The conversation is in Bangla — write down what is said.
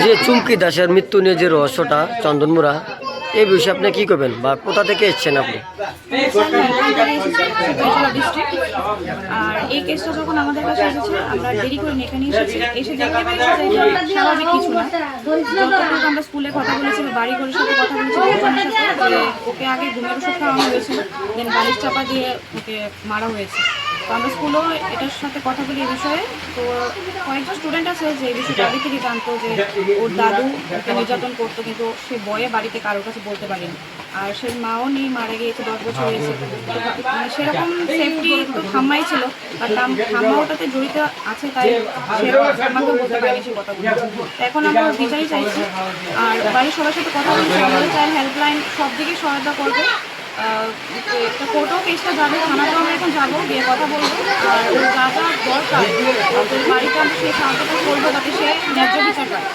যে চুমকি দাসের মৃত্যু নিয়ে যে রহস্যটা চন্দনমুড়া, এই বিষয়ে আপনি কি করবেন বা কোথা থেকে এসেছেন আপনি? আর এই কেসটা যখন আমাদের কাছে এসেছে আমরা দেরি করে এখানে এসেছি, এসে দেখতে পেয়েছি যে স্বাভাবিক কিছু না। যতটুকু আমরা স্কুলে কথা বলেছি, বাড়ি ঘরের সাথে কথা বলেছি লোকজনের সাথে, যে ওকে আগে ঘুমের ওষুধ খাওয়ানো হয়েছিল, দেন বালিশ চাপা দিয়ে ওকে মারা হয়েছে। তো আমরা স্কুলেও এটার সাথে কথা বলি এই বিষয়ে। তো কয়েকজন স্টুডেন্ট আছে যে এই বিষয়টা আগে থেকে জানতো যে ওর দাদু ওকে নির্যাতন করতো, কিন্তু সে ভয়ে বাড়িতে কারোর কাছে বলতে পারেনি। আর সে মাও নেই, মারা গিয়েছে 10 বছর হয়েছে। মানে সেরকম সেফটি তো ঠাম্মাই ছিল, আর ঠাম্মা ওটাতে জড়িত আছে, তাই ঠাম্মাকেও বলতে পারেনি সে কথাগুলো। এখন আমরা বিচারই চাইছি, আর বাড়ির সবার সাথে কথা বলছি। আমাদের চাইল্ড হেল্পলাইন সব দিকে সহায়তা করবে। একটা কোর্টও কেসটা যাবে, থানাতেও আমরা এখন যাবো, গিয়ে কথা বলবো। আর ওর যা যা দরকার ওদের বাড়িতে আমরা সেই সাহায্যটা করবো, যাতে সে ন্যায্য বিচার পায়।